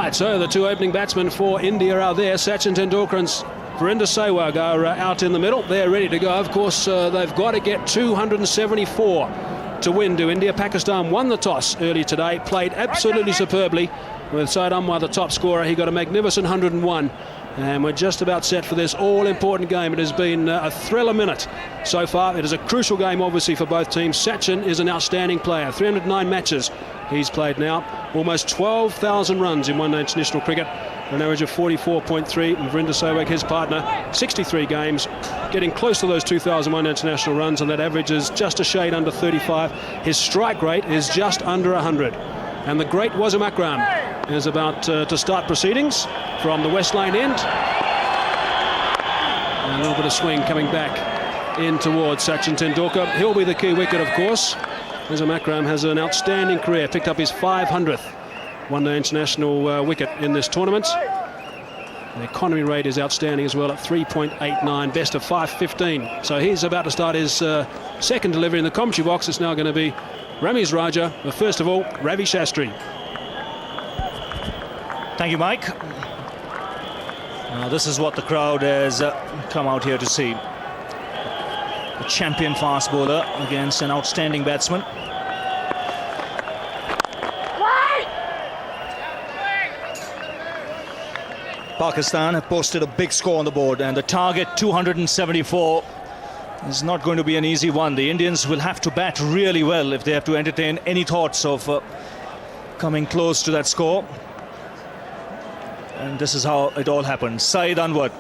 Right, so the two opening batsmen for India are there. Sachin Tendulkar and Virender Sehwag are out in the middle. They're ready to go. Of course, they've got to get 274 to win to India. Pakistan won the toss early today, played absolutely superbly with Syed Anwar the top scorer. He got a magnificent 101. And we're just about set for this all-important game. It has been a thriller minute so far. It is a crucial game, obviously, for both teams. Sachin is an outstanding player. 309 matches he's played now. Almost 12,000 runs in one-day international cricket. An average of 44.3. And Virender Sehwag, his partner, 63 games, getting close to those 2,000 one-day international runs, and that average is just a shade under 35. His strike rate is just under 100. And the great Wasim Akram is about to start proceedings from the West Lane end. And a little bit of swing coming back in towards Sachin Tendulkar. He'll be the key wicket, of course. Wasim Akram has an outstanding career, picked up his 500th one-day international wicket in this tournament. The economy rate is outstanding as well at 3.89, best of 515. So he's about to start his second delivery in the commentary box. It's now going to be Ramiz Raja, but first of all, Ravi Shastri. Thank you, Mike. Now, this is what the crowd has come out here to see. A champion fast bowler against an outstanding batsman. Pakistan have posted a big score on the board, and the target 274 is not going to be an easy one. The Indians will have to bat really well if they have to entertain any thoughts of coming close to that score. And this is how it all happened. Syed Anwar,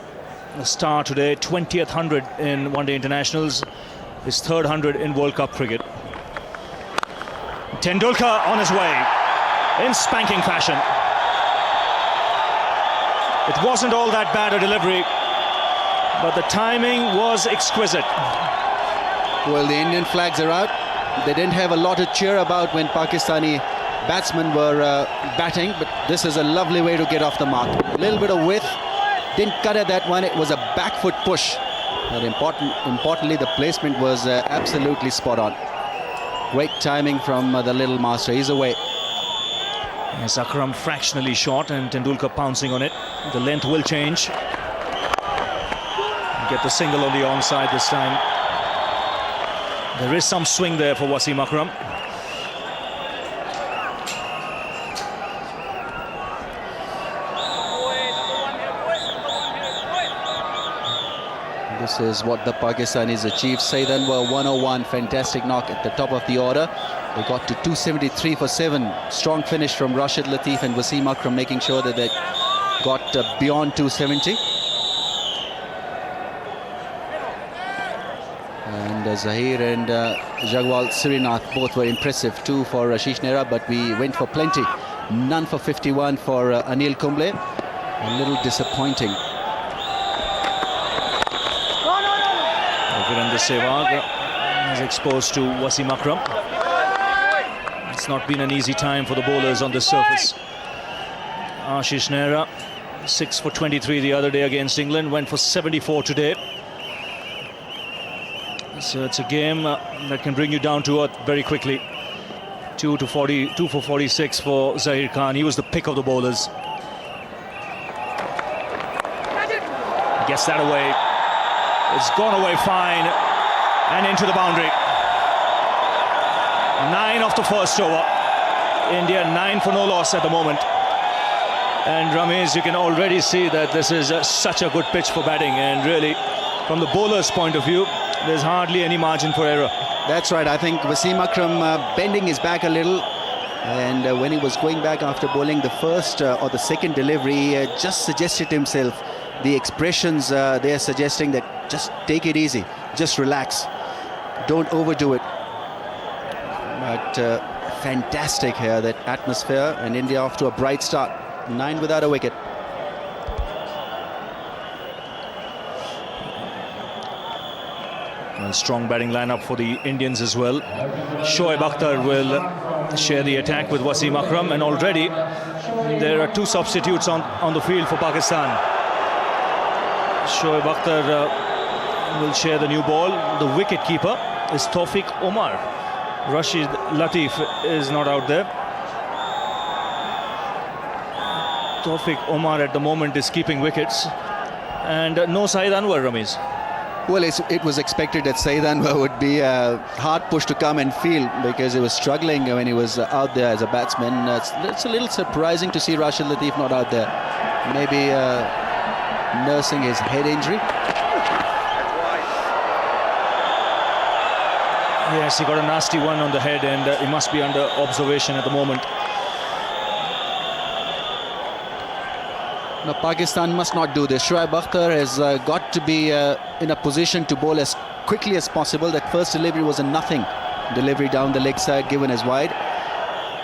the star today, 20th 100 in one-day internationals, his third 100 in World Cup cricket. Tendulkar on his way in spanking fashion. It wasn't all that bad a delivery, but the timing was exquisite. Well, the Indian flags are out. They didn't have a lot of cheer about when Pakistani batsmen were batting, but this is a lovely way to get off the mark. A little bit of width, didn't cut at that one. It was a back foot push, but importantly the placement was absolutely spot on. Great timing from the little master. He's away. Yes, Akram fractionally short and Tendulkar pouncing on it. The length will change. Get the single on the onside this time. There is some swing there for Wasim Akram. This is what the Pakistanis achieved. Syed Anwar 101, fantastic knock at the top of the order. They got to 273 for 7. Strong finish from Rashid Latif and Wasim Akram, making sure that they got beyond 270. And Zahir and Jagwal Srinath both were impressive. 2 for Ashish Nehra, but we went for plenty. None for 51 for Anil Kumble. A little disappointing. Virender Sehwag is exposed to Wasim Akram. It's not been an easy time for the bowlers on this surface. Ashish Nehra, 6 for 23 the other day against England, went for 74 today. So it's a game that can bring you down to earth very quickly. 2 for 46 for Zahir Khan. He was the pick of the bowlers. Gets that away. It's gone away fine and into the boundary. 9 off the first over. India 9 for no loss at the moment. And Ramiz, you can already see that this is such a good pitch for batting, and really from the bowler's point of view there's hardly any margin for error. That's right. I think Wasim Akram bending his back a little, and when he was going back after bowling the first or the second delivery, he just suggested to himself, the expressions they're suggesting that just take it easy, just relax, don't overdo it. But fantastic here, that atmosphere, and India off to a bright start. 9 without a wicket. A strong batting lineup for the Indians as well. Shoaib Akhtar will share the attack with Wasim Akram, and already there are 2 substitutes on the field for Pakistan. Shoaib Akhtar will share the new ball. The wicket keeper is Tawfiq Omar. Rashid Latif is not out there. Tawfiq Omar at the moment is keeping wickets, and no Saeed Anwar, Ramiz. Well, it was expected that Saeed Anwar would be a hard push to come and field because he was struggling when he was out there as a batsman. It's a little surprising to see Rashid Latif not out there. Maybe nursing his head injury. Yes, he got a nasty one on the head, and he must be under observation at the moment. Now, Pakistan must not do this. Shoaib Akhtar has got to be in a position to bowl as quickly as possible. That first delivery was a nothing delivery down the leg side, given as wide.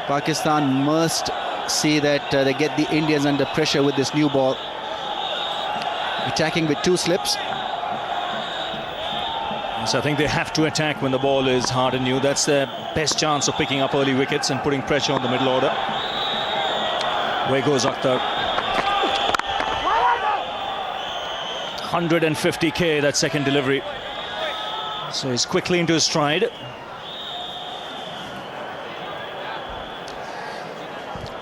Pakistan must see that they get the Indians under pressure with this new ball. Attacking with 2 slips. So I think they have to attack when the ball is hard and new. That's their best chance of picking up early wickets and putting pressure on the middle order. Where goes Akhtar? 150k, that second delivery. So he's quickly into his stride.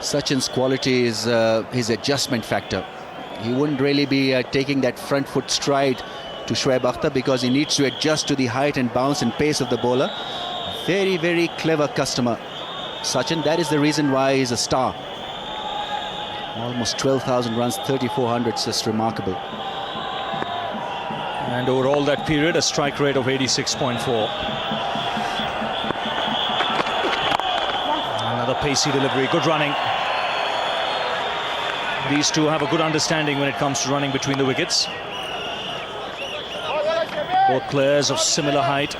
Sachin's quality is his adjustment factor. He wouldn't really be taking that front foot stride to Shoaib Akhtar because he needs to adjust to the height and bounce and pace of the bowler. Very, very clever customer, Sachin. That is the reason why he's a star. Almost 12,000 runs, 3,400, just remarkable. And over all that period, a strike rate of 86.4. Another pacey delivery, good running. These two have a good understanding when it comes to running between the wickets. Both players of similar height.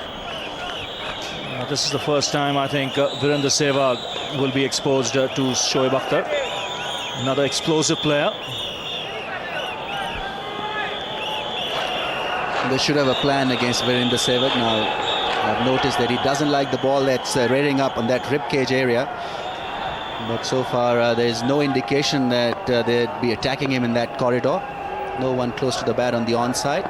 This is the first time I think Virender Sehwag will be exposed to Shoaib Akhtar. Another explosive player. They should have a plan against Virender Sehwag. Now, I've noticed that he doesn't like the ball that's rearing up on that ribcage area. But so far, there is no indication that they'd be attacking him in that corridor. No one close to the bat on the onside.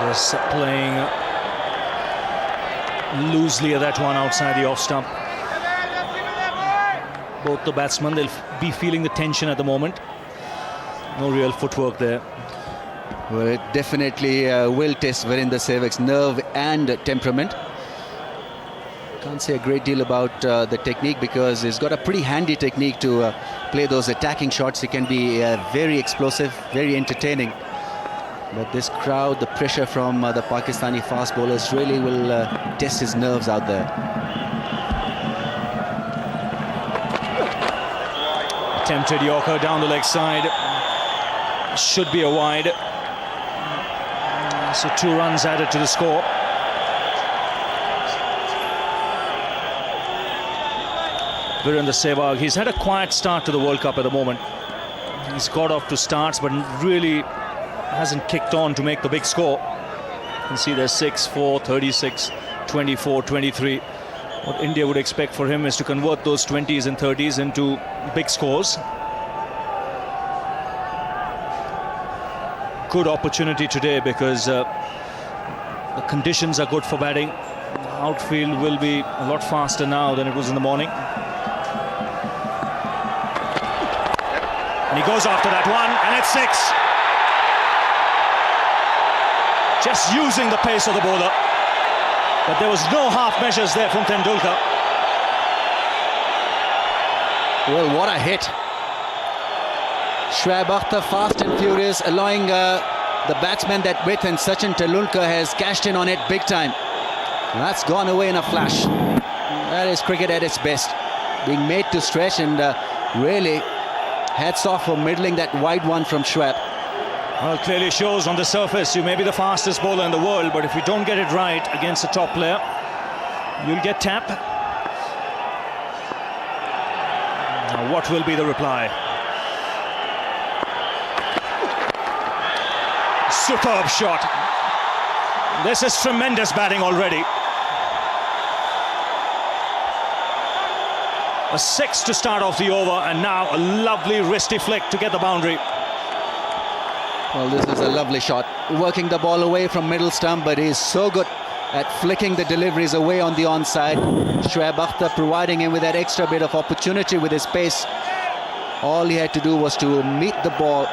Just playing loosely at that one outside the off stump. Both the batsmen, they'll be feeling the tension at the moment. No real footwork there. Well, it definitely will test Virender Sehwag's nerve and temperament. Can't say a great deal about the technique because he's got a pretty handy technique to play those attacking shots. He can be very explosive, very entertaining. But this crowd, the pressure from the Pakistani fast bowlers really will test his nerves out there. Attempted Yorker down the leg side. Should be a wide. So 2 runs added to the score. Virender Sehwag, he's had a quiet start to the World Cup at the moment. He's got off to starts but really hasn't kicked on to make the big score. You can see there's 6, 4, 36, 24, 23. What India would expect for him is to convert those 20s and 30s into big scores. Good opportunity today because the conditions are good for batting. The outfield will be a lot faster now than it was in the morning. And he goes after that one, and it's 6. Just using the pace of the bowler. But there was no half measures there from Tendulkar. Well, what a hit. Shoaib Akhtar fast and furious, allowing the batsman that width, and Sachin Tendulkar has cashed in on it big time. And that's gone away in a flash. That is cricket at its best. Being made to stretch, and really hats off for middling that wide one from Shoaib. Well, clearly shows on the surface you may be the fastest bowler in the world, but if you don't get it right against a top player, you'll get tap. Now, what will be the reply? Superb shot. This is tremendous batting already. A 6 to start off the over, and now a lovely wristy flick to get the boundary. Well, this is a lovely shot. Working the ball away from middle stump, but he's so good at flicking the deliveries away on the onside. Shoaib Akhtar providing him with that extra bit of opportunity with his pace. All he had to do was to meet the ball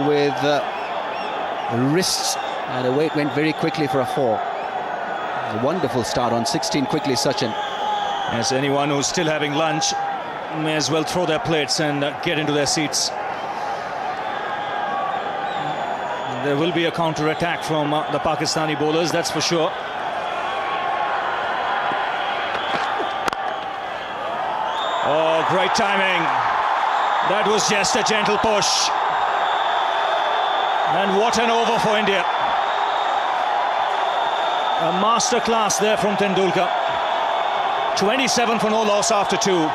with wrists, and away it went very quickly for a 4. A wonderful start on 16 quickly, Sachin. As anyone who's still having lunch may as well throw their plates and get into their seats. There will be a counter-attack from the Pakistani bowlers, that's for sure. Oh, great timing. That was just a gentle push. And what an over for India. A masterclass there from Tendulkar. 27 for no loss after 2.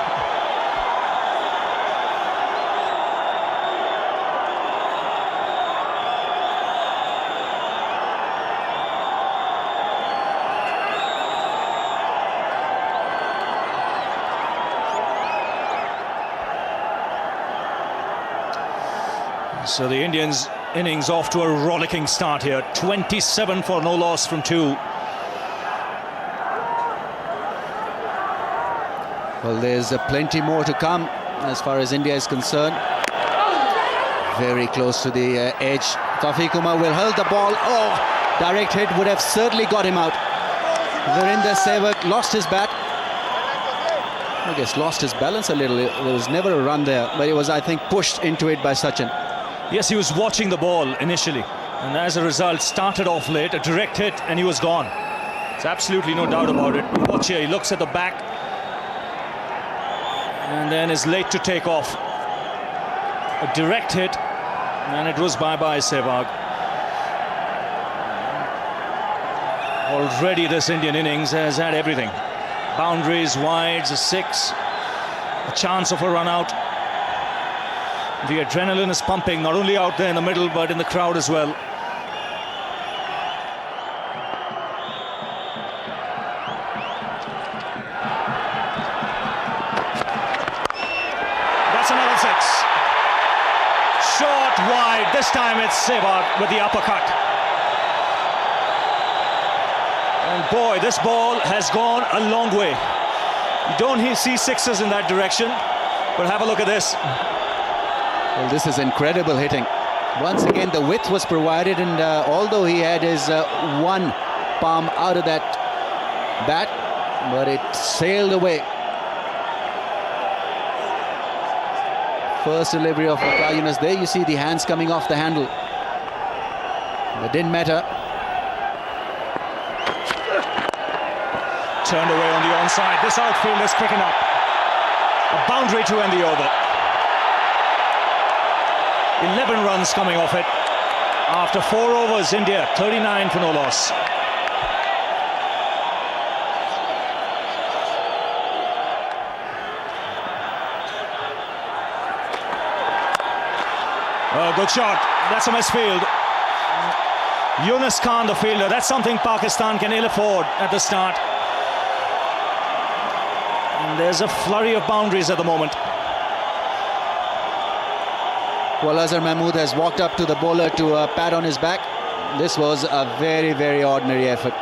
So the Indians' innings off to a rollicking start here. 27 for no loss from 2. Well, there's plenty more to come as far as India is concerned. Very close to the edge. Taufeeq Umar will hold the ball. Oh, direct hit would have certainly got him out. Virender Sehwag lost his bat. I guess lost his balance a little. There was never a run there, but he was, I think, pushed into it by Sachin. Yes, he was watching the ball initially, and as a result started off late, a direct hit, and he was gone. There's absolutely no doubt about it. Watch here, he looks at the back and then is late to take off. A direct hit, and it was bye-bye Sehwag. Already this Indian innings has had everything. Boundaries, wides, a 6, a chance of a run out. The adrenaline is pumping, not only out there in the middle, but in the crowd as well. That's another 6. Short, wide. This time it's Sehwag with the uppercut. And boy, this ball has gone a long way. You don't see 6s in that direction, but have a look at this. Well, this is incredible hitting. Once again, the width was provided, and although he had his one palm out of that bat, but it sailed away. First delivery of Yunus. There you see the hands coming off the handle. It didn't matter. Turned away on the onside. This outfield is quick enough. A boundary to end the over. 11 runs coming off it. After 4 overs, India 39 for no loss. Oh, good shot. That's a misfield. Yunus Khan, the fielder. That's something Pakistan can ill afford at the start. And there's a flurry of boundaries at the moment. Well, Azhar Mahmood has walked up to the bowler to pat on his back. This was a very, very ordinary effort.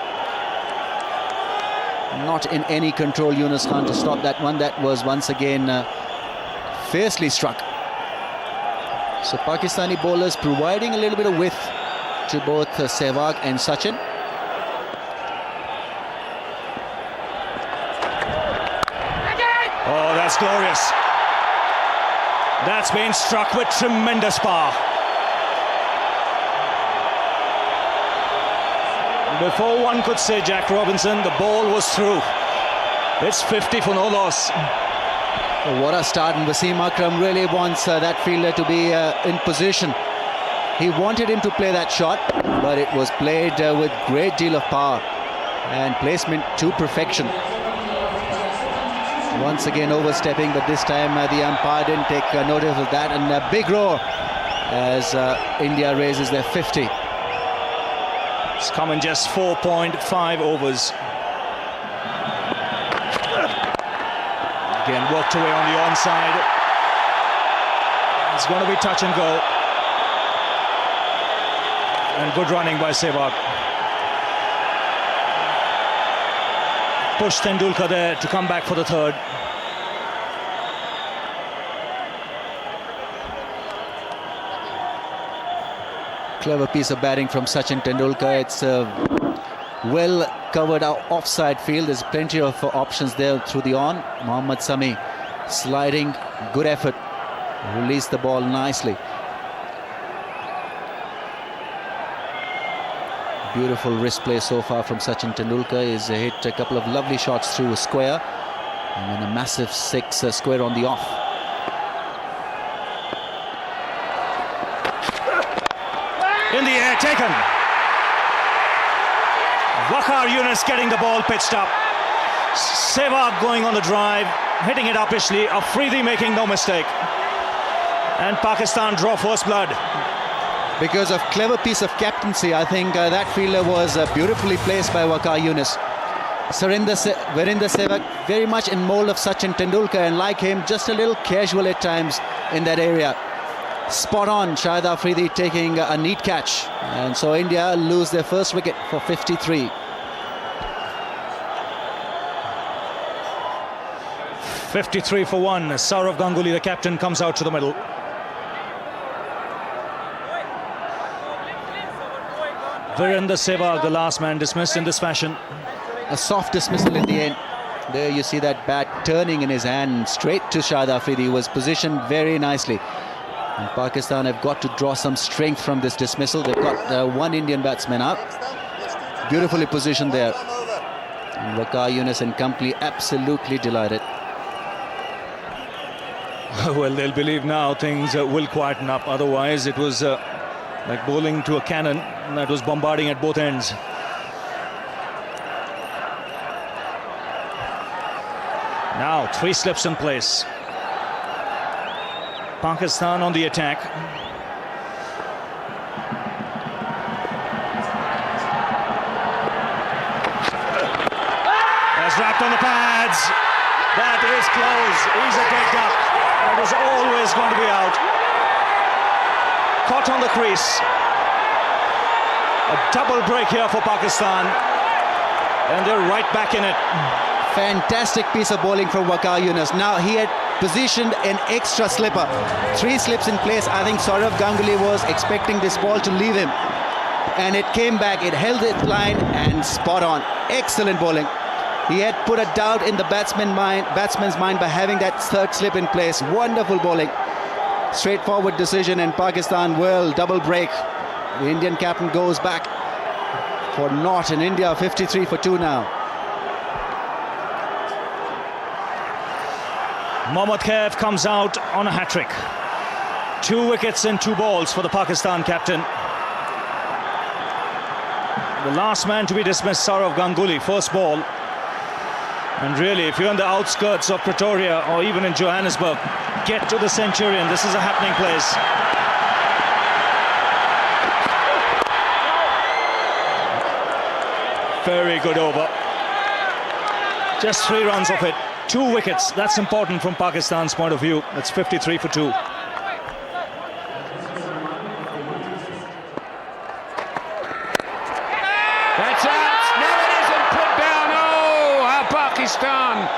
Not in any control, Yunus Khan, to stop that one. That was once again fiercely struck. So Pakistani bowlers providing a little bit of width to both Sehwag and Sachin. Oh, that's glorious. That's been struck with tremendous power. Before one could say Jack Robinson, the ball was through. It's 50 for no loss. Oh, what a start, and Wasim Akram really wants that fielder to be in position. He wanted him to play that shot, but it was played with great deal of power and placement to perfection. Once again overstepping, but this time the umpire didn't take notice of that, and a big roar as India raises their 50. It's come in just 4.5 overs. Again, worked away on the onside. It's going to be touch and go. And good running by Sehwag. pushed Tendulkar there to come back for the third. Clever piece of batting from Sachin Tendulkar. It's a well covered offside field. There's plenty of options there through the on. Mohammad Sami sliding, good effort, released the ball nicely. Beautiful wrist play so far from Sachin Tendulkar. He's hit a couple of lovely shots through a square and then a massive six square on the off. In the air, taken. Waqar Younis getting the ball pitched up. Sehwag going on the drive, hitting it uppishly. Afridi making no mistake. And Pakistan draw first blood. Because of clever piece of captaincy, I think that fielder was beautifully placed by Waqar Younis. Virender Sehwag very much in mold of Sachin Tendulkar, and like him, just a little casual at times in that area. Spot on, Shahid Afridi taking a neat catch, and so India lose their first wicket for 53. .53 for one. Sourav Ganguly, the captain, comes out to the middle. Virender Sehwag, the last man, dismissed in this fashion. A soft dismissal in the end. There you see that bat turning in his hand straight to Shahid Afridi. He was positioned very nicely. And Pakistan have got to draw some strength from this dismissal. They've got one Indian batsman out. Beautifully positioned there. And Waqar Younis and company absolutely delighted. Well, they'll believe now things will quieten up. Otherwise, it was like bowling to a cannon that was bombarding at both ends. Now, 3 slips in place. Pakistan on the attack. That's wrapped on the pads. That is close. He's a dead duck. That was always going to be out. Caught on the crease. A double break here for Pakistan. And they're right back in it. Fantastic piece of bowling from Waqar Younis. Now he had positioned an extra slipper. 3 slips in place. I think Sourav Ganguly was expecting this ball to leave him. And it came back. It held its line and spot on. Excellent bowling. He had put a doubt in the batsman's mind by having that 3rd slip in place. Wonderful bowling. Straightforward decision, and Pakistan will double break. The Indian captain goes back for naught, in India 53 for 2 now. Mohammad Khaif comes out on a hat-trick. 2 wickets and 2 balls for the Pakistan captain. The last man to be dismissed, Sourav Ganguly, first ball. And really, if you're on the outskirts of Pretoria or even in Johannesburg, get to the Centurion. This is a happening place. Very good over. Just 3 runs of it. 2 wickets. That's important from Pakistan's point of view. It's 53 for 2. That's out. No, it isn't put down. Oh, how Pakistan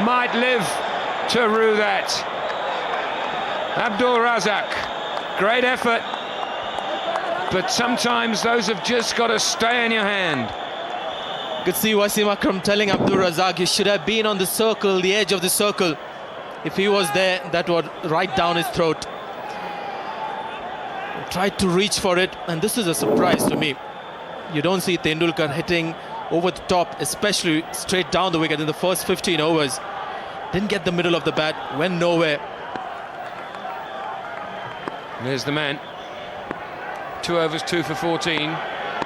might live to rue that. Abdul Razak, great effort, but sometimes those have just got to stay in your hand. Could see Wasim Akram telling Abdul Razak he should have been on the circle, the edge of the circle. If he was there, that would right down his throat. Tried to reach for it, and this is a surprise to me. You don't see Tendulkar hitting over the top, especially straight down the wicket in the first 15 overs. Didn't get the middle of the bat, went nowhere. There's the man. 2 overs, 2 for 14.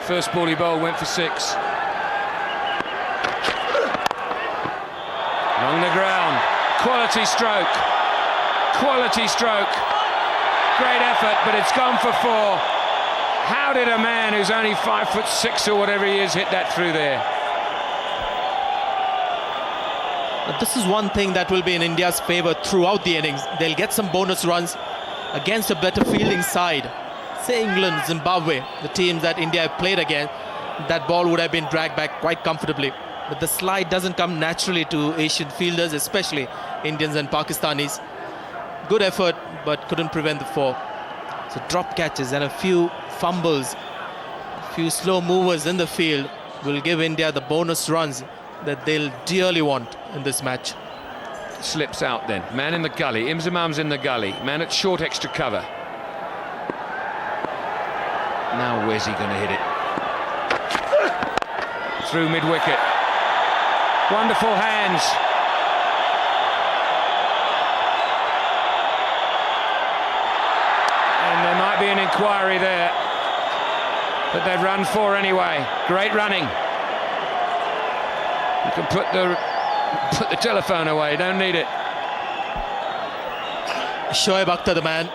First ball he bowled went for 6. Along the ground, quality stroke, great effort, but it's gone for 4. How did a man who's only 5'6" or whatever he is hit that through there? But this is one thing that will be in India's favour throughout the innings. They'll get some bonus runs against a better fielding side. Say England, Zimbabwe, the teams that India have played against, that ball would have been dragged back quite comfortably. but the slide doesn't come naturally to Asian fielders, especially Indians and Pakistanis. Good effort, but couldn't prevent the 4. So drop catches and a few fumbles, a few slow movers in the field will give India the bonus runs that they'll dearly want in this match. Slips out then. Man in the gully. Imzamam's in the gully. Man at short extra cover. Now where's he going to hit it? Through mid-wicket. Wonderful hands. And there might be an inquiry there. But they've run 4 anyway. Great running. You can put the telephone away, don't need it. Shoaib Akhtar, the man.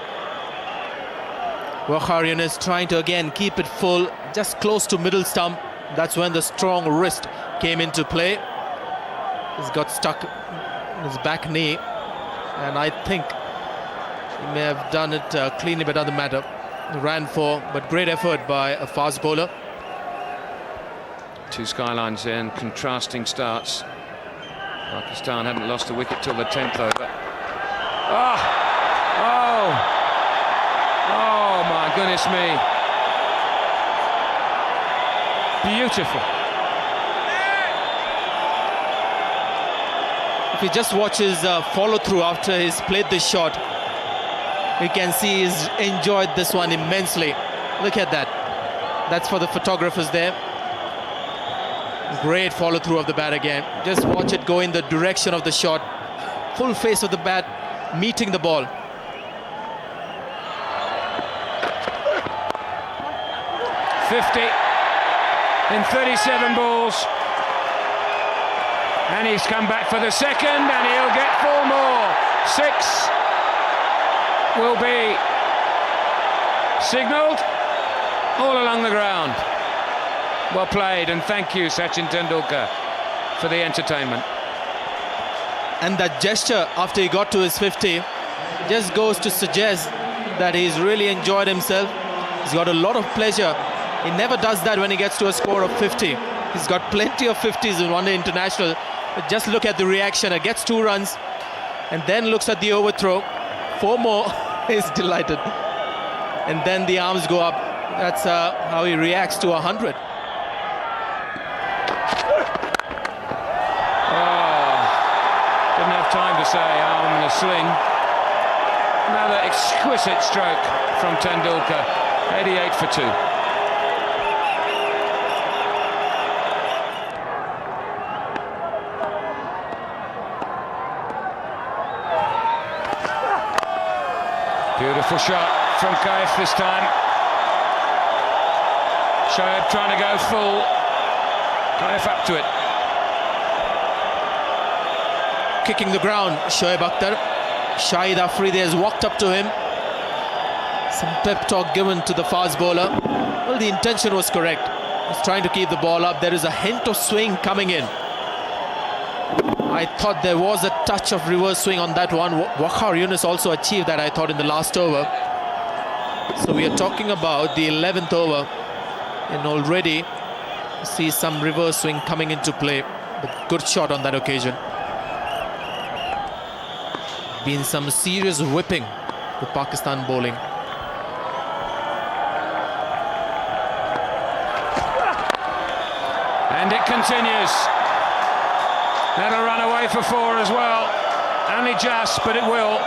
Waqar Younis trying to again keep it full, just close to middle stump. That's when the strong wrist came into play. He's got stuck in his back knee, and I think he may have done it cleanly, but doesn't matter. He ran 4, but great effort by a fast bowler. 2 skylines and contrasting starts. Pakistan hadn't lost a wicket till the 10th over. Oh my goodness me. Beautiful. If you just watch his follow-through after he's played this shot, we can see he's enjoyed this one immensely. Look at that. That's for the photographers there. Great follow-through of the bat again. Just watch it go in the direction of the shot. Full face of the bat, meeting the ball. .50 in 37 balls. And he's come back for the second, and he'll get 4 more. 6 will be signalled all along the ground. Well played, and thank you, Sachin Tendulkar, for the entertainment. And that gesture after he got to his 50 just goes to suggest that he's really enjoyed himself. He's got a lot of pleasure. He never does that when he gets to a score of 50. He's got plenty of 50s in one-day international. But just look at the reaction. It gets 2 runs and then looks at the overthrow. 4 more. He's delighted. And then the arms go up. That's how he reacts to 100. Didn't have time to say arm in a sling. Another exquisite stroke from Tendulkar. 88 for 2. Beautiful shot from Kaif this time. Shoaib trying to go full. Kaif up to it. Kicking the ground, Shoaib Akhtar. Shahid Afridi has walked up to him. Some pep talk given to the fast bowler. Well, the intention was correct. He's trying to keep the ball up. There is a hint of swing coming in. I thought there was a touch of reverse swing on that one. Waqar Younis also achieved that, I thought, in the last over. So we are talking about the 11th over, and already see some reverse swing coming into play. But good shot on that occasion. Been some serious whipping with Pakistan bowling. And it continues. That'll run away for 4 as well. Only just, but it will.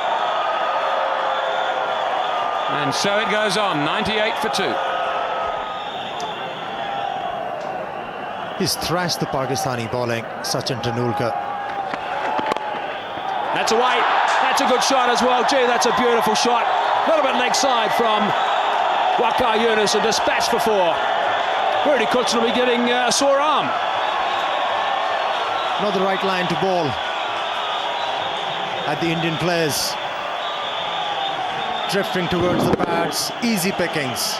And so it goes on. 98 for 2. He's thrashed the Pakistani bowling, Sachin Tendulkar. That's away. That's a good shot as well. Gee, that's a beautiful shot. A little bit leg side from Waqar Younis and dispatched for 4. Rudy Kutch will be getting a sore arm. Not the right line to bowl at the Indian players. Drifting towards the pads, easy pickings.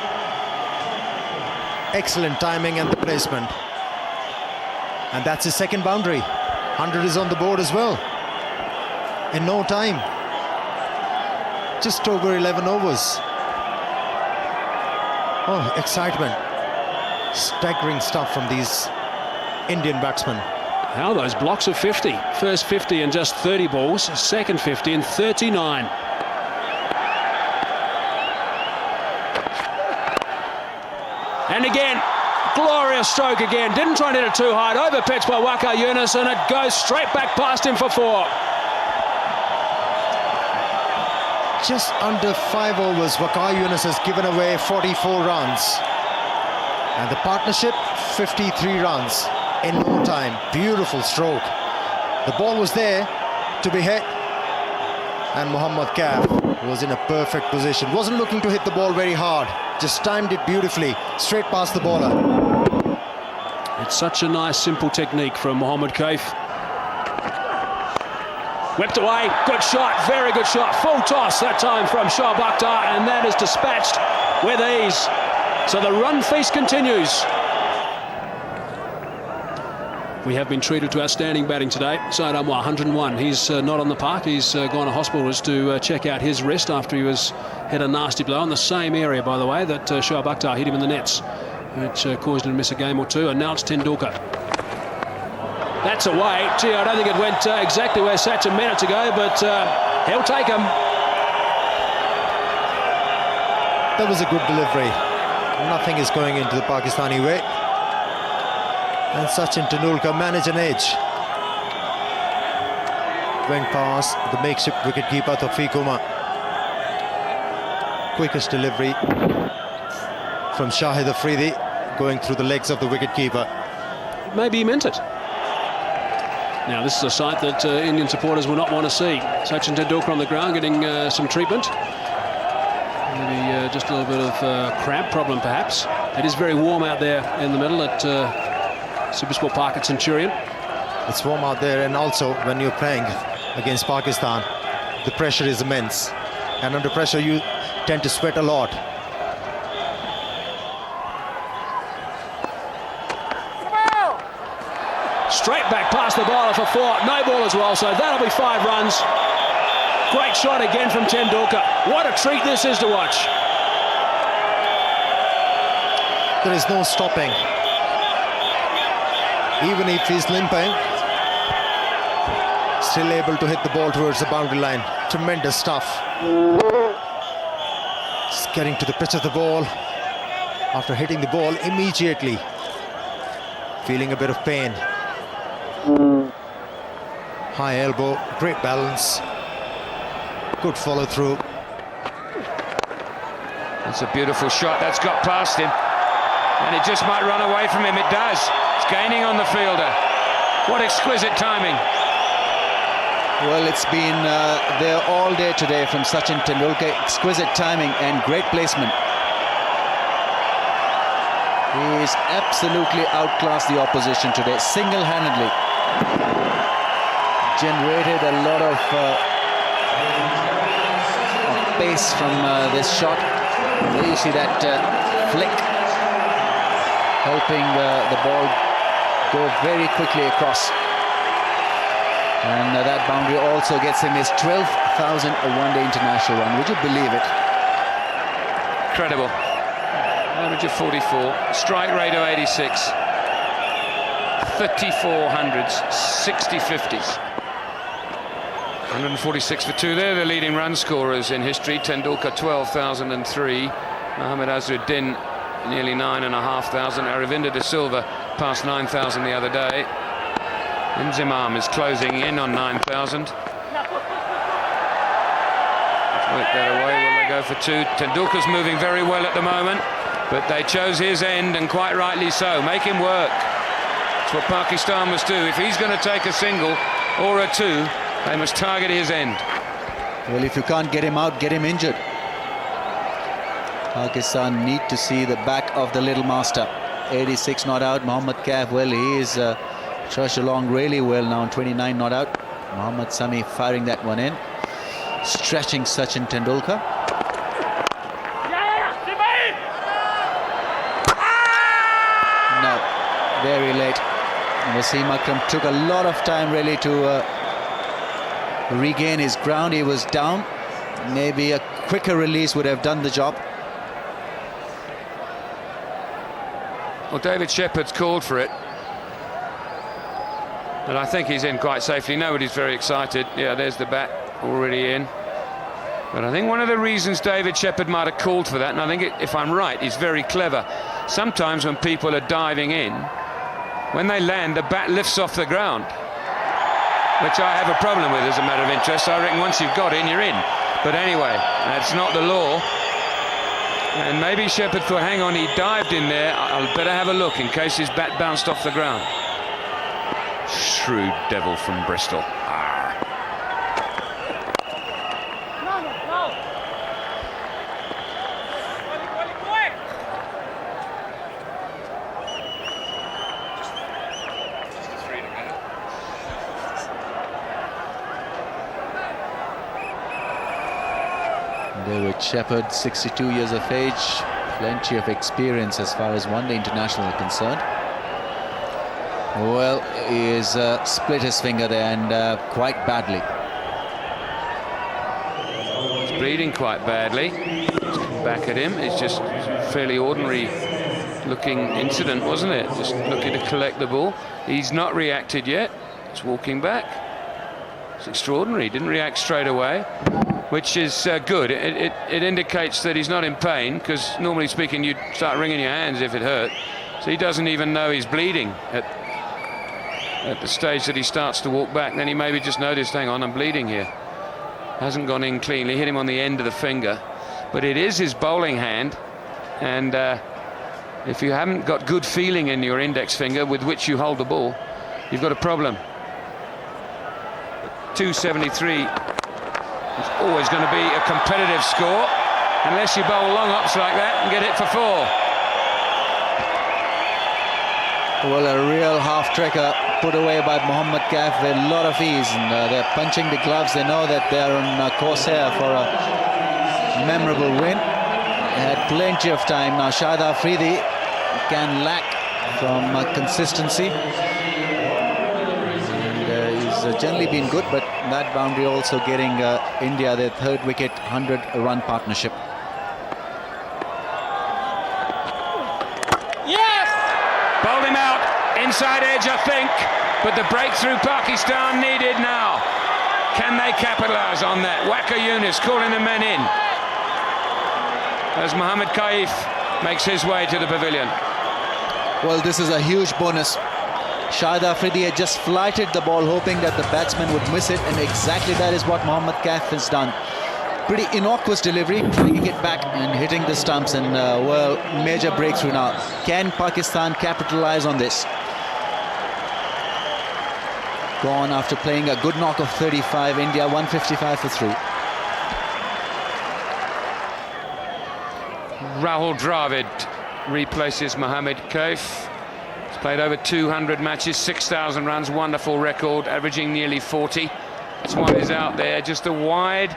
Excellent timing and the placement. And that's his second boundary. 100 is on the board as well. In no time. Just over 11 overs. Oh, excitement. Staggering stuff from these Indian batsmen. How those blocks of 50. First 50 in just 30 balls, second 50 in 39. And again, glorious stroke again. Didn't try and hit it too hard. Overpitched by Waqar Younis, and it goes straight back past him for 4. Just under 5 overs, Waqar Younis has given away 44 runs. And the partnership, 53 runs in no time. Beautiful stroke. The ball was there to be hit. And Mohammad Kaif was in a perfect position. Wasn't looking to hit the ball very hard. Just timed it beautifully, straight past the bowler. It's such a nice, simple technique from Mohammad Kaif. Whipped away, good shot, very good shot. Full toss that time from Shoaib Akhtar, and that is dispatched with ease. So the run feast continues. We have been treated to outstanding batting today. Syed Anwar, 101. He's not on the park. He's gone to hospital to check out his wrist after he had a nasty blow in the same area, by the way, that Shoaib Akhtar hit him in the nets, which caused him to miss a game or two. And now it's Tendulkar. That's away. Gee, I don't think it went exactly where Sachin meant it to go, but he'll take him. That was a good delivery. Nothing is going into the Pakistani way. And Sachin Tendulkar managed an edge. Went past the makeshift wicketkeeper Tawfiq Umar. Quickest delivery from Shahid Afridi, going through the legs of the wicketkeeper. Maybe he meant it. Now this is a sight that Indian supporters will not want to see. Sachin Tendulkar on the ground getting some treatment. Maybe just a little bit of cramp problem perhaps. It is very warm out there in the middle at Supersport Park at Centurion. It's warm out there, and also when you're playing against Pakistan, the pressure is immense. And under pressure you tend to sweat a lot. Straight back past the bowler for 4. No ball as well, so that'll be 5 runs. Great shot again from Tendulkar. What a treat this is to watch. There is no stopping. Even if he's limping, still able to hit the ball towards the boundary line. Tremendous stuff. Just getting to the pitch of the ball. After hitting the ball, immediately feeling a bit of pain. High elbow, great balance. Good follow through. That's a beautiful shot. That's got past him. And it just might run away from him. It does. It's gaining on the fielder. What exquisite timing. Well, it's been there all day today from Sachin Tendulkar. Exquisite timing and great placement. He's absolutely outclassed the opposition today, single-handedly. Generated a lot of pace from this shot. There you see that flick, helping the ball go very quickly across. And that boundary also gets him his 12,000 one-day international run. Would you believe it? Incredible. Average of 44, strike rate of 86, 34 hundreds, 60 50s. 146 for 2. They're the leading run scorers in history. Tendulkar 12,003, Mohammad Azharuddin nearly 9,500. Aravinda de Silva passed 9,000 the other day. Inzamam is closing in on 9,000. Let's work that away. Will they go for 2? Tendulkar's moving very well at the moment, but they chose his end, and quite rightly so. Make him work. That's what Pakistan must do. If he's going to take a single or a 2, they must target his end. Well, if you can't get him out, get him injured. Pakistan need to see the back of the little master. 86 not out. Mohammad Kaif, well, he is trudged along really well now. 29 not out. Mohammad Sami firing that one in. Stretching Sachin Tendulkar. No, very late. Wasim Akram took a lot of time really to regain his ground. He was down. Maybe a quicker release would have done the job. Well, David Shepherd's called for it. But I think he's in quite safely. Nobody's very excited. Yeah, there's the bat already in. But I think one of the reasons David Shepherd might have called for that, and I think, if I'm right, he's very clever. Sometimes when people are diving in, when they land, the bat lifts off the ground, which I have a problem with as a matter of interest. I reckon once you've got in, you're in. But anyway, that's not the law. And maybe Shepherd thought, hang on, he dived in there. I'll better have a look in case his bat bounced off the ground. Shrewd devil from Bristol. David Shepherd, 62 years of age, plenty of experience as far as one-day international are concerned. Well, he's split his finger there, and quite badly. He's bleeding quite badly. Back at him. It's just fairly ordinary looking incident, wasn't it? Just looking to collect the ball. He's not reacted yet. It's walking back. It's extraordinary. Didn't react straight away, which is good. It indicates that he's not in pain, because normally speaking you'd start wringing your hands if it hurt. So he doesn't even know he's bleeding at the stage that he starts to walk back. Then he maybe just noticed, hang on, I'm bleeding here. Hasn't gone in cleanly, hit him on the end of the finger. But it is his bowling hand, and if you haven't got good feeling in your index finger with which you hold the ball, you've got a problem. 273. It's always going to be a competitive score unless you bowl long ups like that and get it for 4. Well, a real half-trekker put away by Mohammad Kaif with a lot of ease, and they're punching the gloves. They know that they're on course here for a memorable win. They had plenty of time. Now Shahid Afridi can lack from consistency. He's generally been good, but that boundary also getting India their third wicket, 100-run partnership. Bowled him out, inside edge I think, but the breakthrough Pakistan needed now. Can they capitalise on that? Waqar Younis calling the men in as Mohammad Kaif makes his way to the pavilion. Well, this is a huge bonus. Shahid Afridi had just flighted the ball, hoping that the batsman would miss it, and exactly that is what Mohammad Kaif has done. Pretty innocuous delivery, bringing it back and hitting the stumps, and well, major breakthrough now. Can Pakistan capitalise on this? Gone after playing a good knock of 35. India 155 for 3. Rahul Dravid replaces Mohammad Kaif. He's played over 200 matches, 6,000 runs, wonderful record, averaging nearly 40. This one is out there, just a wide.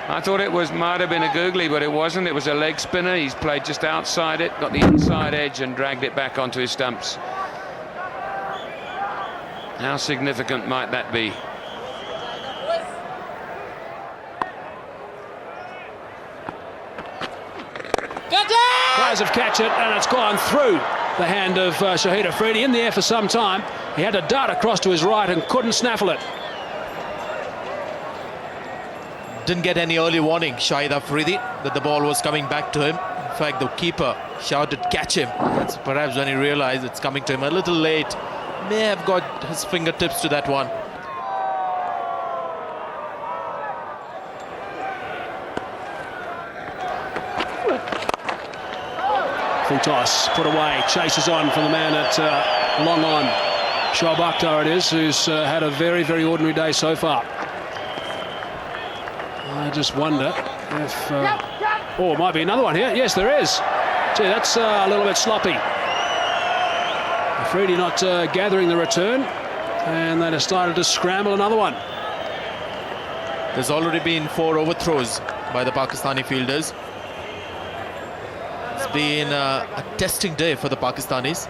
I thought it might have been a googly, but it wasn't. It was a leg spinner. He's played just outside it, got the inside edge and dragged it back onto his stumps. How significant might that be? Players have catch it, and it's gone through the hand of Shahid Afridi. In the air for some time. He had to dart across to his right and couldn't snaffle it. Didn't get any early warning, Shahid Afridi, that the ball was coming back to him. In fact, the keeper shouted, catch him. That's perhaps when he realized it's coming to him a little late. May have got his fingertips to that one. Full toss, put away, chases on from the man at long on. Shoaib Akhtar it is, who's had a very, very ordinary day so far. I just wonder if... oh, it might be another one here. Yes, there is. Gee, that's a little bit sloppy. Afridi not gathering the return, and they decided to scramble another one. There's already been 4 overthrows by the Pakistani fielders. It's been a testing day for the Pakistanis.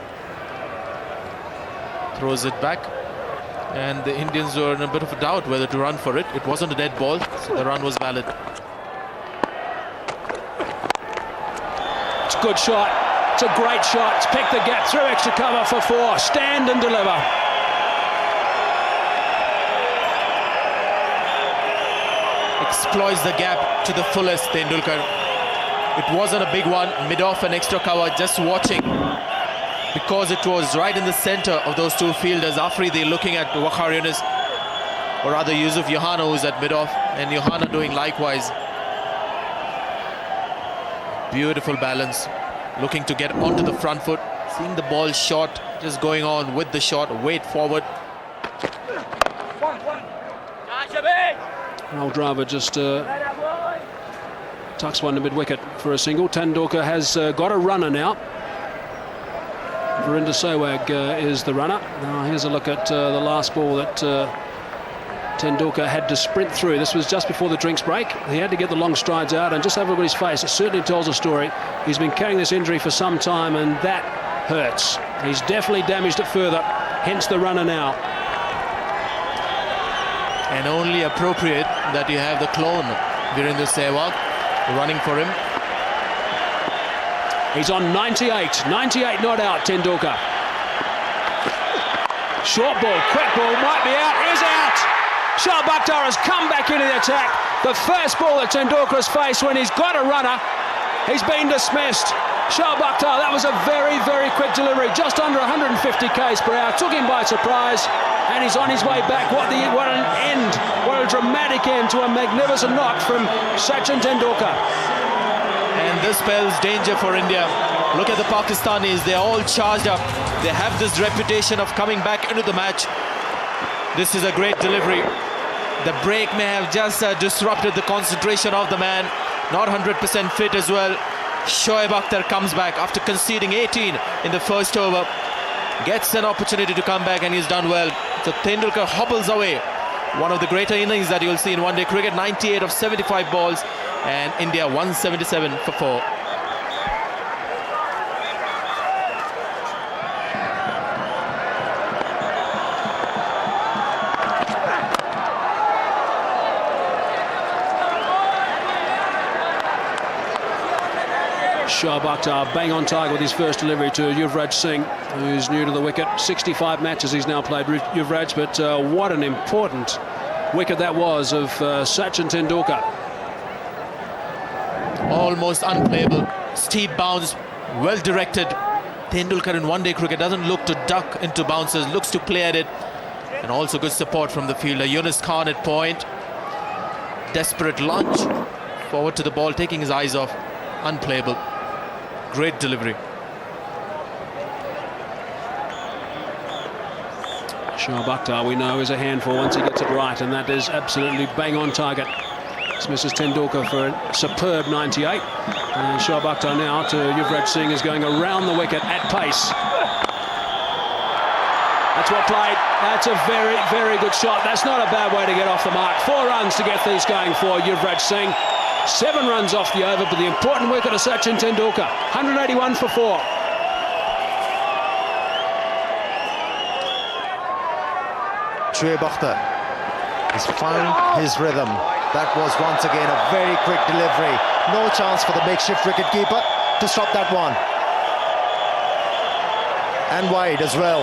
Throws it back, and the Indians were in a bit of a doubt whether to run for it. It wasn't a dead ball, so the run was valid. It's a good shot. It's a great shot. It's picked the gap through extra cover for 4. Stand and deliver. exploits the gap to the fullest, Tendulkar. It wasn't a big one, mid-off and extra cover, just watching, because it was right in the center of those two fielders. Afridi looking at Waqar Younis, or rather Yusuf Yohana, who's at mid-off, and Yohana doing likewise. Beautiful balance, looking to get onto the front foot, seeing the ball short, just going on with the shot, weight forward. Al Driver just tucks one to mid-wicket for a single. Tendulkar has got a runner now. Verinder Sehwag is the runner. Now here's a look at the last ball that Tendulkar had to sprint through. This was just before the drinks break. He had to get the long strides out, and just have a look at his face. It certainly tells a story. He's been carrying this injury for some time, and that hurts. He's definitely damaged it further, hence the runner now. And only appropriate that you have the clone, Verinder Sehwag, running for him. He's on 98. 98 not out, Tendulkar. Short ball, quick ball, might be out, is out! Shoaib Akhtar has come back into the attack. The first ball that Tendulkar has faced when he's got a runner, he's been dismissed. Shoaib Akhtar, that was a very, very quick delivery, just under 150 k's per hour, took him by surprise, and he's on his way back. What an end, what a dramatic end to a magnificent knock from Sachin Tendulkar. And this spells danger for India. Look at the Pakistanis, they're all charged up. They have this reputation of coming back into the match. This is a great delivery. The break may have just disrupted the concentration of the man. Not 100% fit as well. Shoaib Akhtar comes back after conceding 18 in the first over. Gets an opportunity to come back, and he's done well. So Tendulkar hobbles away. One of the greater innings that you'll see in one-day cricket. 98 of 75 balls, and India 177 for 4. Shoaib Akhtar bang on target with his first delivery to Yuvraj Singh, who's new to the wicket. 65 matches he's now played, Yuvraj, but what an important wicket that was of Sachin Tendulkar. Almost unplayable, steep bounce, well directed. Tendulkar in one-day cricket doesn't look to duck into bounces, looks to play at it, and also good support from the fielder. Yunus Khan at point, desperate lunge forward to the ball, taking his eyes off. Unplayable. Great delivery. Shoaib Akhtar, we know, is a handful once he gets it right, and that is absolutely bang on target. This misses Tendulkar for a superb 98. And Shoaib Akhtar now to Yuvraj Singh is going around the wicket at pace. That's well played. That's a very, very good shot. That's not a bad way to get off the mark. 4 runs to get these going for Yuvraj Singh. 7 runs off the over, but the important wicket of Sachin Tendulkar. 181 for 4. Shoaib Akhtar has found his rhythm. That was once again a very quick delivery. No chance for the makeshift wicketkeeper to stop that one. And wide as well.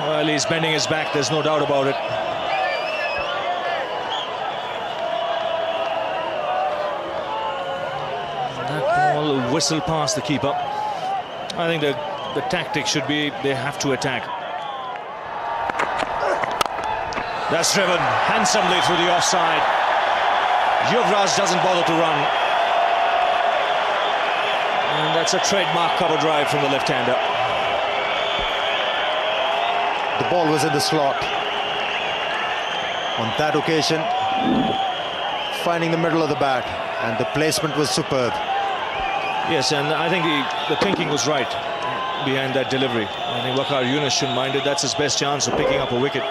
Well, he's bending his back, there's no doubt about it. That ball whistled past the keeper. I think the tactic should be they have to attack. That's driven handsomely through the offside. Yuvraj doesn't bother to run. And that's a trademark cover drive from the left-hander. The ball was in the slot. On that occasion, finding the middle of the bat, and the placement was superb. Yes, and I think the thinking was right behind that delivery. I think Waqar Younis shouldn't mind it. That's his best chance of picking up a wicket.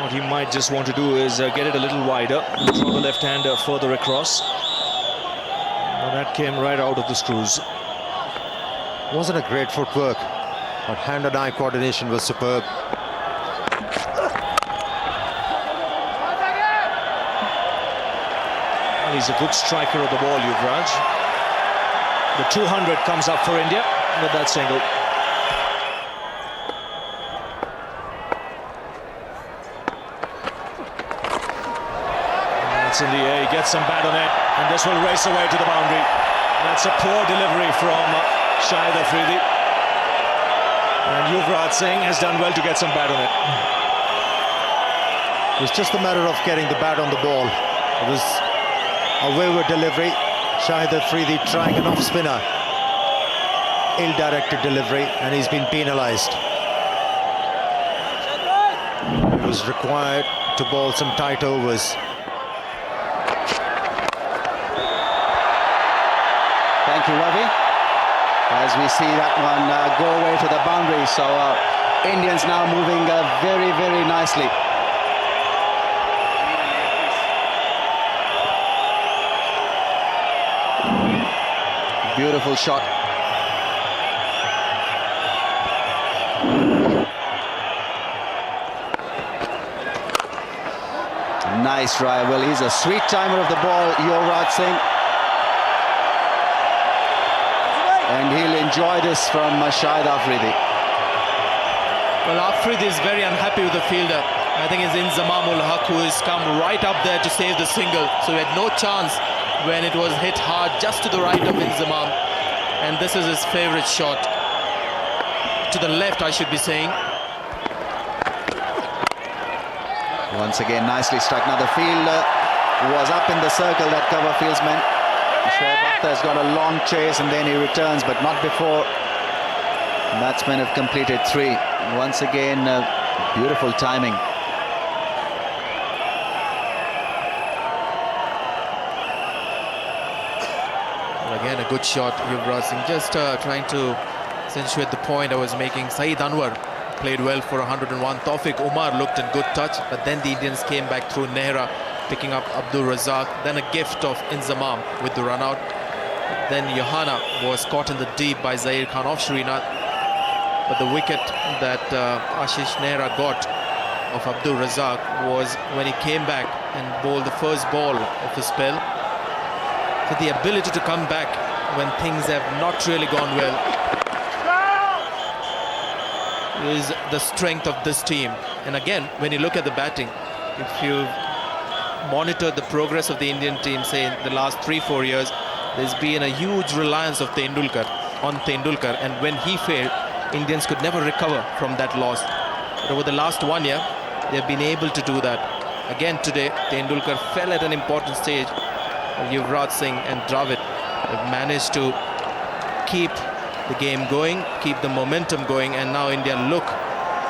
What he might just want to do is get it a little wider, throw the left-hander further across. Well, that came right out of the screws. Wasn't a great footwork, but hand and eye coordination was superb. Well, he's a good striker of the ball, Yuvraj. The 200 comes up for India with that single. That's in the air, he gets some bat on it, and this will race away to the boundary. That's a poor delivery from Shahid Afridi. And Yuvraj Singh has done well to get some bat on it. It's just a matter of getting the bat on the ball. It was a wayward delivery. Shahid Afridi trying an off-spinner. Ill-directed delivery, and he's been penalised. He was required to bowl some tight overs. Thank you, Ravi. As we see that one go away to the boundary. So Indians now moving very, very nicely. Beautiful shot. Nice drive. Well, he's a sweet timer of the ball, Yuvraj Singh. And he'll enjoy this from Shahid Afridi. Well, Afridi is very unhappy with the fielder. I think it's Inzamam ul Haq who has come right up there to save the single. So he had no chance when it was hit hard just to the right of Inzamam. And this is his favourite shot. To the left, I should be saying. Once again, nicely struck. Now the fielder was up in the circle, that cover fieldsman. Shoaib Akhtar's got a long chase and then he returns, but not before batsmen have completed 3. Once again, beautiful timing. Well, again, a good shot, Yuvraj Singh. Just trying to accentuate the point I was making. Saeed Anwar played well for 101. Tawfiq Umar looked in good touch, but then the Indians came back through Nehra, picking up Abdul Razak. Then a gift of Inzamam with the run out. Then Johanna was caught in the deep by Zair Khan off Srinath. But the wicket that Ashish Nehra got of Abdul Razak was when he came back and bowled the first ball of the spell. So the ability to come back when things have not really gone well is the strength of this team. And again, when you look at the batting, if you monitor the progress of the Indian team, say in the last 3-4 years, there's been a huge reliance of on Tendulkar, and when he failed, Indians could never recover from that loss. But over the last 1 year, they've been able to do that. Again today, Tendulkar fell at an important stage. Yuvraj Singh and Dravid have managed to keep the game going, keep the momentum going, and now India look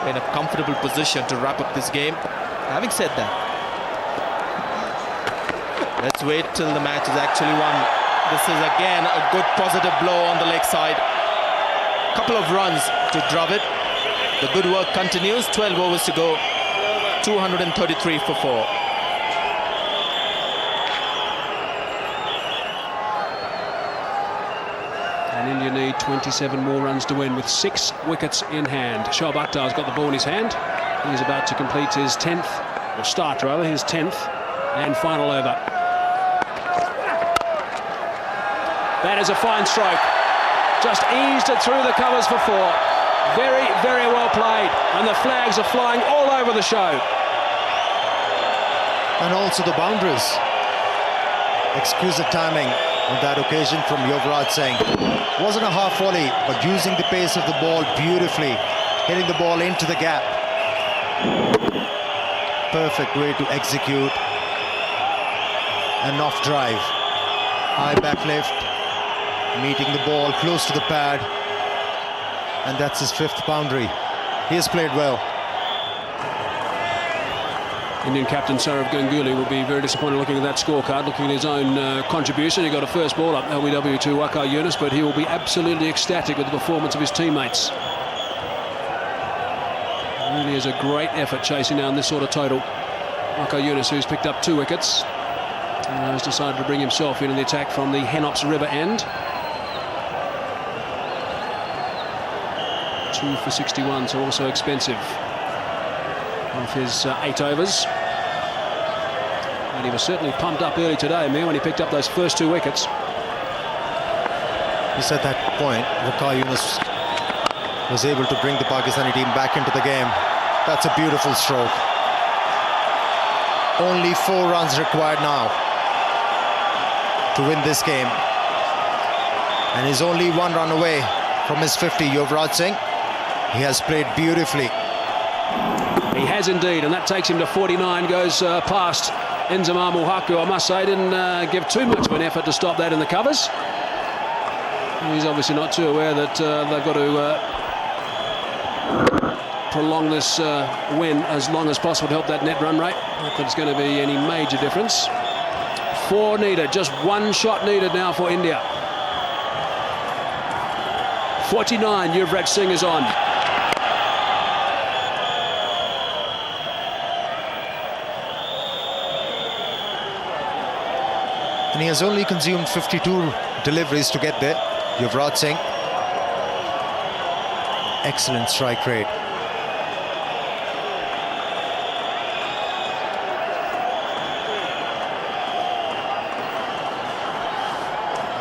in a comfortable position to wrap up this game. Having said that, let's wait till the match is actually won. This is again a good positive blow on the leg side. Couple of runs to Dravid. The good work continues. 12 overs to go. 233 for 4. And India need 27 more runs to win with 6 wickets in hand. Shoaib Akhtar's got the ball in his hand. He's about to complete his 10th, or start rather, his 10th and final over. That is a fine stroke. Just eased it through the covers for 4. Very, very well played. And the flags are flying all over the show. And also the boundaries. Exquisite timing on that occasion from Yuvraj Singh. Wasn't a half volley, but using the pace of the ball beautifully, hitting the ball into the gap. Perfect way to execute an off drive. High back lift, meeting the ball close to the pad, and that's his 5th boundary. He has played well. Indian captain Saurav Ganguly will be very disappointed looking at that scorecard, looking at his own contribution. He got a first ball up LBW to Waqar Younis, but he will be absolutely ecstatic with the performance of his teammates. Really is a great effort chasing down this sort of total. Waqar Younis, who's picked up 2 wickets, has decided to bring himself in the attack from the Henops River end. 2 for 61, so also expensive. Of his 8 overs. And he was certainly pumped up early today, Mir, when he picked up those first 2 wickets. Just at that point, Waqar Younis was able to bring the Pakistani team back into the game. That's a beautiful stroke. Only 4 runs required now to win this game. And he's only 1 run away from his 50, Yuvraj Singh. He has played beautifully. He has indeed, and that takes him to 49, goes past Inzamam Haku. I must say, didn't give too much of an effort to stop that in the covers. He's obviously not too aware that they've got to prolong this win as long as possible to help that net run rate. Not that it's going to be any major difference. 4 needed, just 1 shot needed now for India. 49, Yuvraj Singh is on. And he has only consumed 52 deliveries to get there. Yuvraj Singh. Excellent strike rate.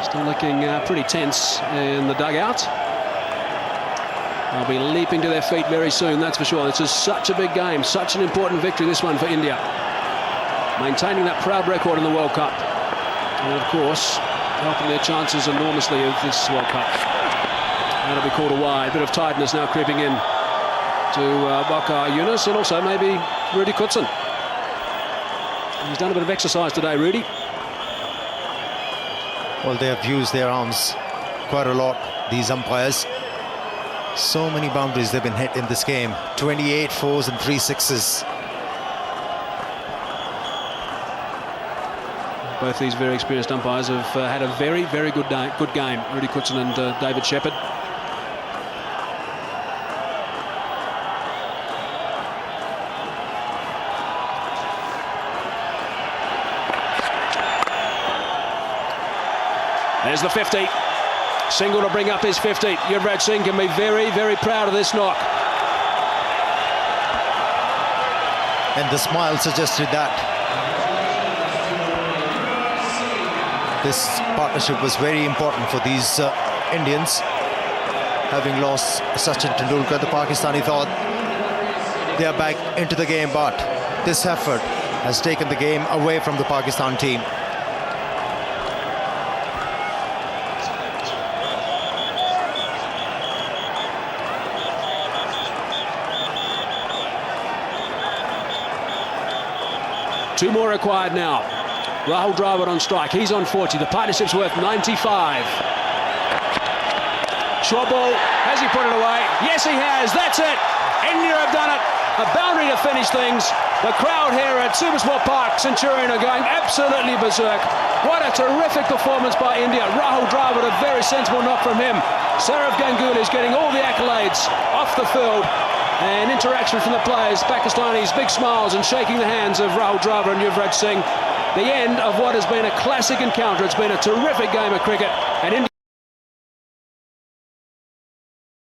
Still looking pretty tense in the dugout. They'll be leaping to their feet very soon, that's for sure. This is such a big game, such an important victory, this one for India. Maintaining that proud record in the World Cup. And of course, helping their chances enormously of this World Cup. That'll be called a wide. Bit of tiredness now creeping in to Bakar Yunus and also maybe Rudy Kutsin. He's done a bit of exercise today, Rudy. Well, they have used their arms quite a lot, these umpires. So many boundaries they've been hit in this game. 28 4s and 3 6s. Both these very experienced umpires have had a very, very good game. Rudy Kutsin and David Shepherd. There's the 50. Single to bring up his 50. Yuvraj Singh can be very, very proud of this knock. And the smile suggested that. This partnership was very important for these Indians. Having lost Sachin Tendulkar, the Pakistani thought they are back into the game, but this effort has taken the game away from the Pakistan team. Two more required now. Rahul Dravid on strike. He's on 40. The partnership's worth 95. Short ball. Has he put it away? Yes, he has. That's it. India have done it. A boundary to finish things. The crowd here at Supersport Park, Centurion, are going absolutely berserk. What a terrific performance by India. Rahul Dravid, a very sensible knock from him. Saurav Ganguly is getting all the accolades off the field. And interaction from the players. Pakistanis, big smiles and shaking the hands of Rahul Dravid and Yuvraj Singh. The end of what has been a classic encounter. It's been a terrific game of cricket. And India